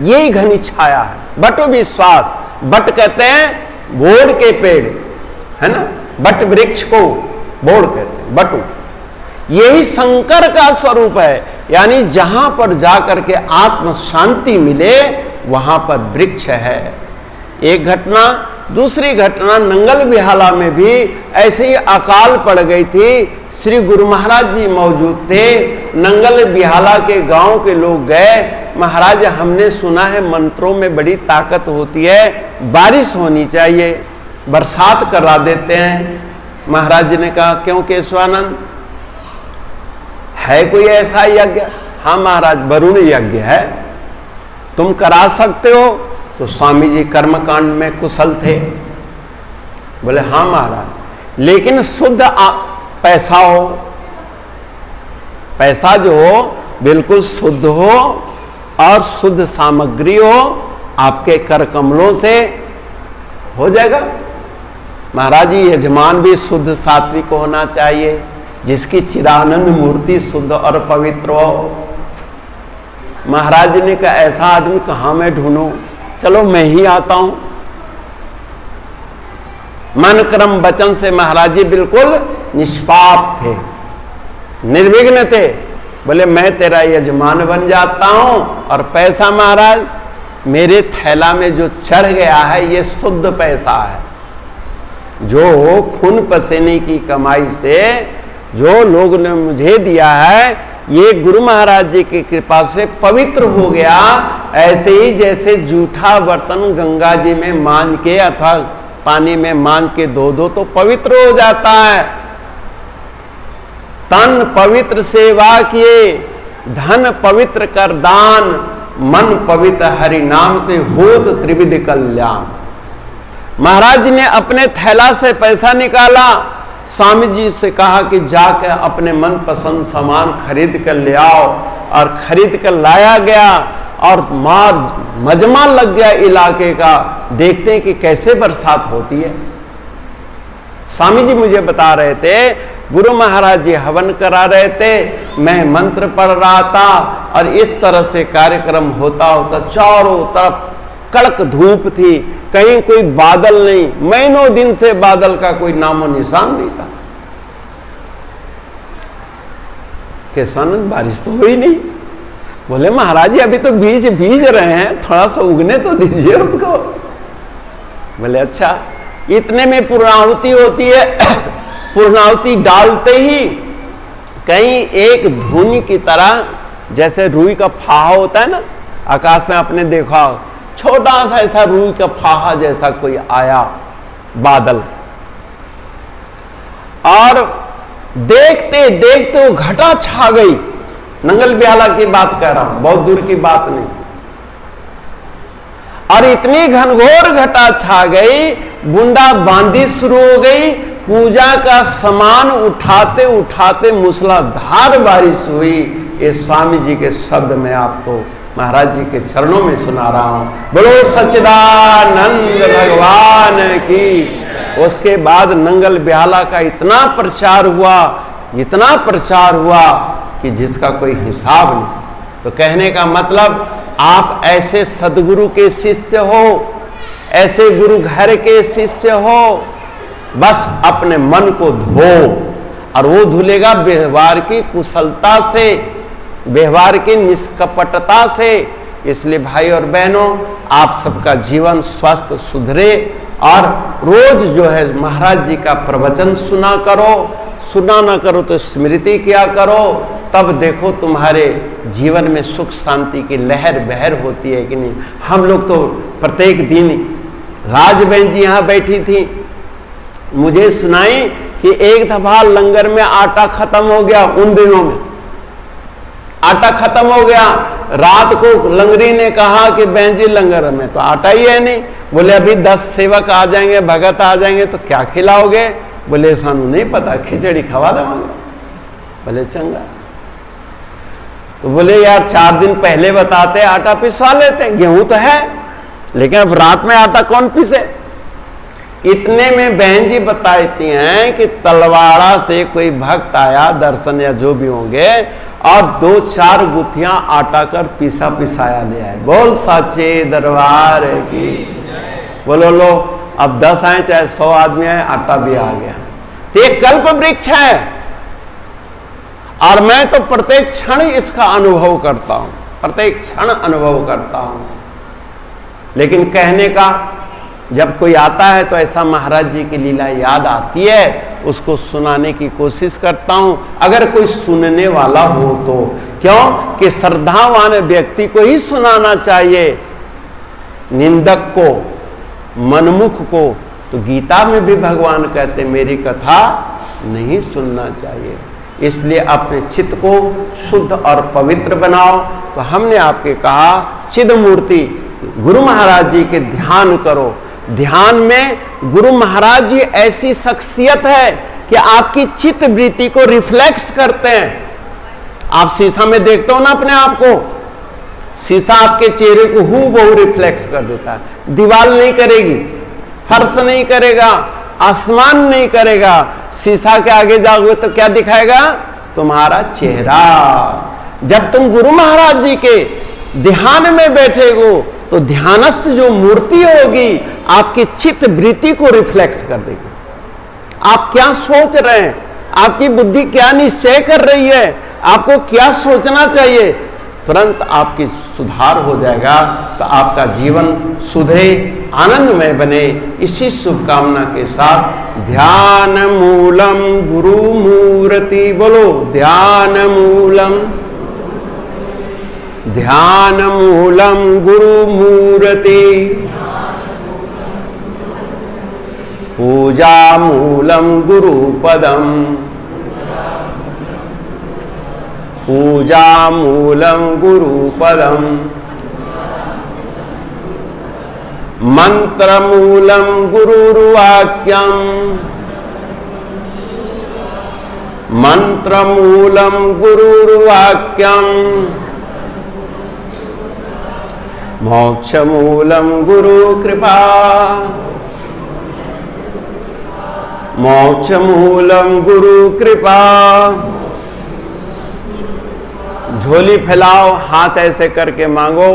F: यही घनी छाया है। बटु विश्वास, बट कहते हैं बोड़ के पेड़, है ना, बट वृक्ष को बोड़ कहते हैं, बटु। यही शंकर का स्वरूप है। यानी जहां पर जाकर के आत्म शांति मिले वहां पर वृक्ष है। एक घटना, दूसरी घटना, नंगल बिहाला में भी ऐसे ही अकाल पड़ गई थी। श्री गुरु महाराज जी मौजूद थे। नंगल बिहाला के गांव के लोग गए, महाराज हमने सुना है मंत्रों में बड़ी ताकत होती है, बारिश होनी चाहिए, बरसात करा देते हैं। महाराज जी ने कहा क्यों केशवानंद, है कोई ऐसा यज्ञ? हाँ महाराज, वरुण यज्ञ है, तुम करा सकते हो। तो स्वामी जी कर्मकांड में कुशल थे। बोले हाँ महाराज, लेकिन शुद्ध पैसा हो, पैसा जो हो बिल्कुल शुद्ध हो और शुद्ध सामग्री हो, आपके कर कमलों से हो जाएगा। महाराज जी यजमान भी शुद्ध सात्विक होना चाहिए, जिसकी चिदानंद मूर्ति शुद्ध और पवित्र हो। महाराज जी ने कहा ऐसा आदमी कहां मैं ढूंढूं, चलो मैं ही आता हूं। मन क्रम वचन से महाराज जी बिल्कुल निष्पाप थे, निर्विघ्न थे। बोले मैं तेरा यजमान बन जाता हूं, और पैसा महाराज मेरे थैला में जो चढ़ गया है ये शुद्ध पैसा है, जो खून पसीने की कमाई से जो लोग ने मुझे दिया है, ये गुरु महाराज जी की कृपा से पवित्र हो गया। ऐसे ही जैसे जूठा बर्तन गंगा जी में मांज के अथवा पानी में मांज के धो दो तो पवित्र हो जाता है। तन पवित्र सेवा किए, धन पवित्र कर दान, मन पवित्र हरि नाम से होत त्रिविध कल्याण। महाराज जी ने अपने थैला से पैसा निकाला, स्वामी जी से कहा कि जाकर अपने मन पसंद सामान खरीद कर ले आओ, और खरीद कर लाया गया और मजमा लग गया इलाके का। देखते हैं कि कैसे बरसात होती है। स्वामी जी मुझे बता रहे थे, गुरु महाराज जी हवन करा रहे थे, मैं मंत्र पढ़ रहा था, और इस तरह से कार्यक्रम होता होता चारों तरफ कड़क धूप थी, कहीं कोई बादल नहीं, महीनों दिन से बादल का कोई नामो निशान नहीं था। केशवानंद बारिश तो हुई नहीं। बोले महाराज जी अभी तो बीज बीज रहे हैं, थोड़ा सा उगने तो दीजिए उसको। बोले अच्छा। इतने में पूर्णाहुति होती है। पूर्णाहुति डालते ही कहीं एक धुनी की तरह, जैसे रुई का फाहा होता है ना, आकाश में आपने देखा छोटा सा ऐसा रुई का फाहा जैसा कोई आया बादल, और देखते देखते वो घटा छा गई। नंगल बिहाला की बात कह रहा हूं, बहुत दूर की बात नहीं। और इतनी घनघोर घटा छा गई, बूंदा बांदी शुरू हो गई, पूजा का सामान उठाते उठाते मूसलाधार बारिश हुई। ये स्वामी जी के शब्द में आपको महाराज जी के चरणों में सुना रहा हूं। बोलो सच्चिदानंद भगवान की। उसके बाद नंगल बिहाला का इतना प्रचार हुआ कि जिसका कोई हिसाब नहीं। तो कहने का मतलब, आप ऐसे सदगुरु के शिष्य हो, ऐसे गुरु घर के शिष्य हो, बस अपने मन को धो, और वो धुलेगा व्यवहार की कुशलता से, व्यवहार की निष्कपटता से। इसलिए भाई और बहनों, आप सबका जीवन स्वस्थ सुधरे, और रोज जो है महाराज जी का प्रवचन सुना करो, सुना ना करो तो स्मृति किया करो, तब देखो तुम्हारे जीवन में सुख शांति की लहर बहर होती है कि नहीं। हम लोग तो प्रत्येक दिन, राजबहन जी यहाँ बैठी थी, मुझे सुनाई कि एक दफा लंगर में आटा खत्म हो गया। उन दिनों में आटा खत्म हो गया। रात को लंगरी ने कहा कि बहन जी लंगर में तो आटा ही है नहीं। बोले अभी 10 सेवक आ जाएंगे, भगत आ जाएंगे तो क्या खिलाओगे? बोले सानू नहीं पता, खिचड़ी खवा देवांगे। बोले चंगा। तो बोले यार 4 दिन पहले बताते, आटा पिसवा लेते, गेहूं तो है, लेकिन अब रात में आटा कौन पीसे। इतने में बहन जी बताती हैं कि तलवाड़ा से कोई भक्त आया, दर्शन या जो भी होंगे, और 2-4 गुत्थियां आटा कर पिसा पिसाया ले आए। बोल साचे दरबार की। बोलो लो, अब 10 आए चाहे 100 आदमी आए, आटा भी आ गया। तो ये कल्प वृक्ष है, और मैं तो प्रत्येक क्षण इसका अनुभव करता हूं, प्रत्येक क्षण अनुभव करता हूं। लेकिन कहने का, जब कोई आता है तो ऐसा महाराज जी की लीला याद आती है, उसको सुनाने की कोशिश करता हूं, अगर कोई सुनने वाला हो तो। क्यों कि श्रद्धावान व्यक्ति को ही सुनाना चाहिए, निंदक को, मनमुख को तो गीता में भी भगवान कहते मेरी कथा नहीं सुनना चाहिए। इसलिए अपने चित्त को शुद्ध और पवित्र बनाओ। तो हमने आपके कहा चिद मूर्ति गुरु महाराज जी के ध्यान करो। ध्यान में गुरु महाराज जी ऐसी शख्सियत है कि आपकी चित्त वृत्ति को रिफ्लेक्स करते हैं। आप शीशा में देखते हो ना अपने आप को, शीशा आपके चेहरे को हूबहू रिफ्लेक्स कर देता है। दीवार नहीं करेगी, फर्श नहीं करेगा, आसमान नहीं करेगा। शीशा के आगे जाओगे तो क्या दिखाएगा? तुम्हारा चेहरा। जब तुम गुरु महाराज जी के ध्यान में बैठेगो तो ध्यानस्थ जो मूर्ति होगी आपकी चित्त वृत्ति को रिफ्लेक्स कर देगी। आप क्या सोच रहे हैं, आपकी बुद्धि क्या निश्चय कर रही है, आपको क्या सोचना चाहिए, तुरंत आपकी सुधार हो जाएगा। तो आपका जीवन सुधरे, आनंदमय बने। इसी शुभकामना के साथ ध्यान मूलम गुरु मूर्ति, बोलो ध्यान मूलम, ध्यान मूलम गुरु मूर्ति, पूजा मूलम गुरु पदम, पूजा मूलम गुरु पदम, मंत्र मूलम गुरुर्वाक्यम, मंत्र मूलम गुरुर्वाक्यम, मोक्ष मूलम गुरु कृपा, मोक्ष मूलम गुरु कृपा। झोली फैलाओ, हाथ ऐसे करके मांगो,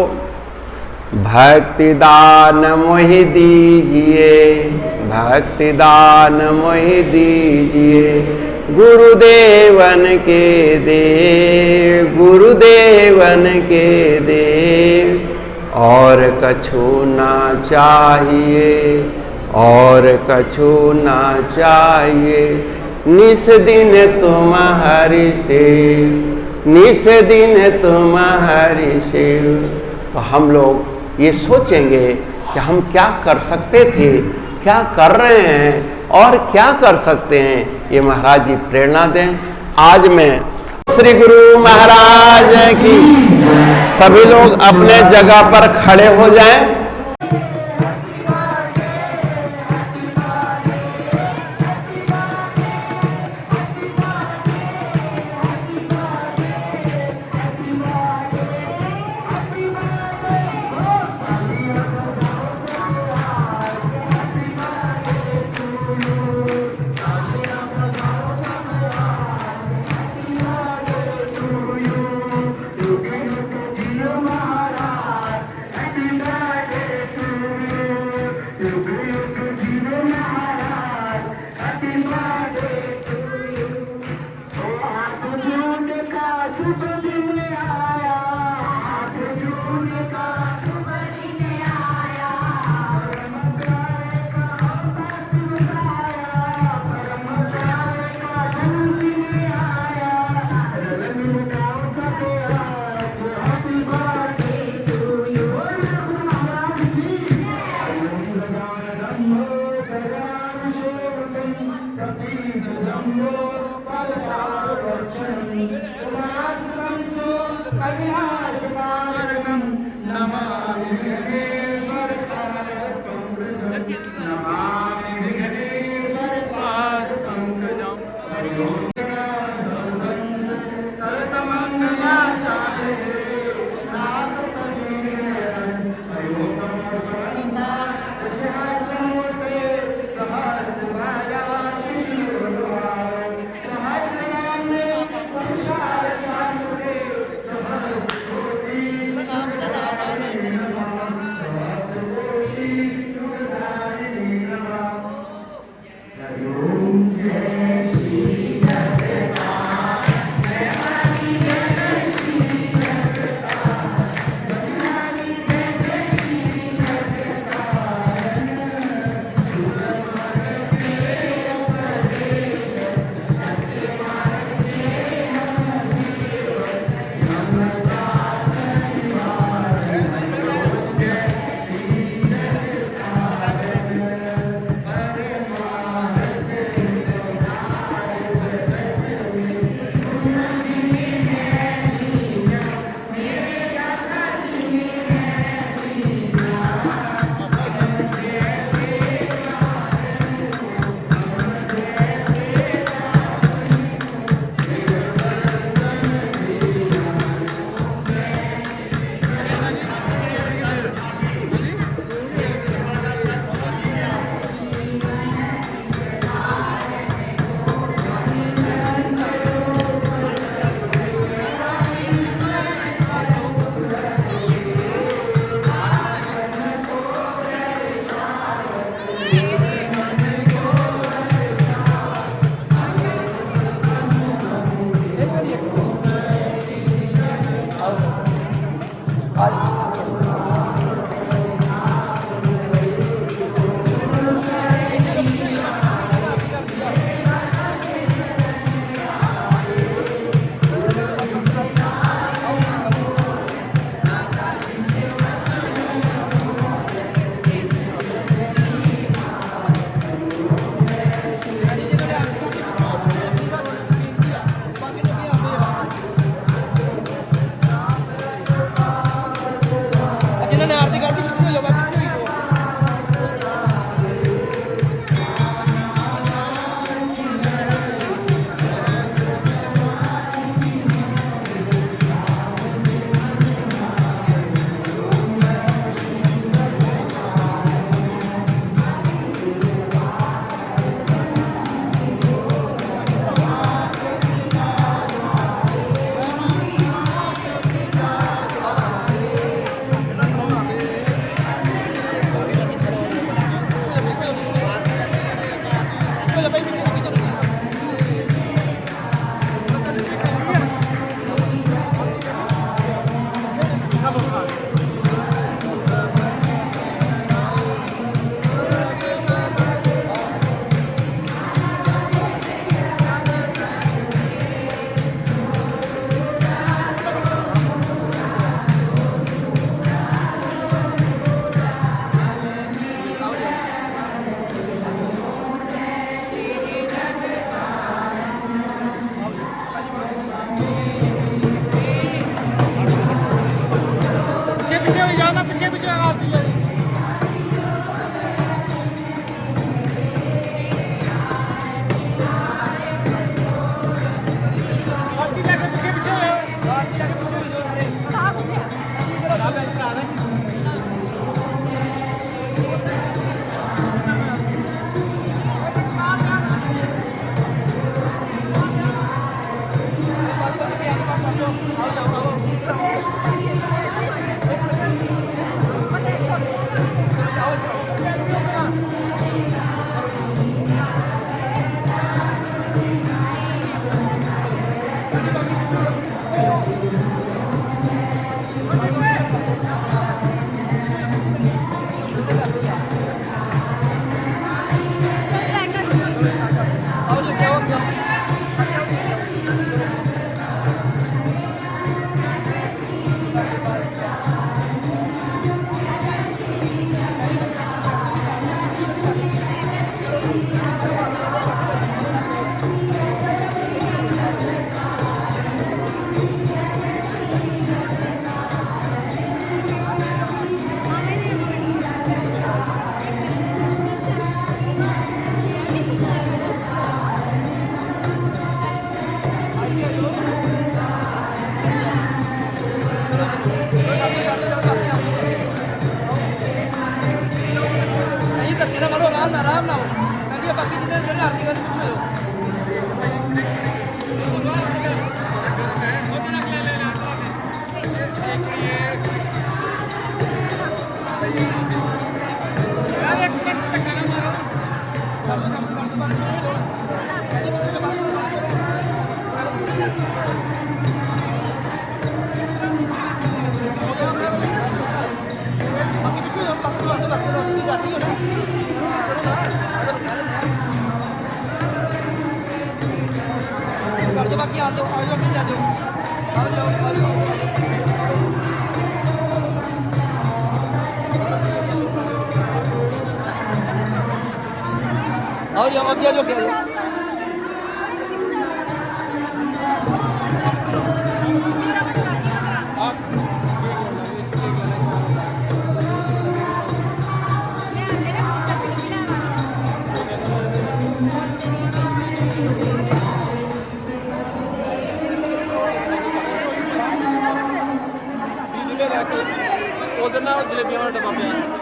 F: भक्ति दान मोहि दीजिए, भक्ति दान मोहि दीजिए, गुरुदेवन के दे, गुरुदेव देवन के देव, और कछु ना चाहिए, और कछु ना चाहिए। निस दिन तुम्हारी सेव, निस दिन तुम्हारी सेव। तो हम लोग ये सोचेंगे कि हम क्या कर सकते थे, क्या कर रहे हैं और क्या कर सकते हैं। ये महाराज जी प्रेरणा दें। आज मैं श्री गुरु महाराज की सभी लोग अपने जगह पर खड़े हो जाएं।
G: आओ जाओ अब जाओ क्या उधर ना जलेबियां वाला डब्बा पे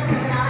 H: तेरा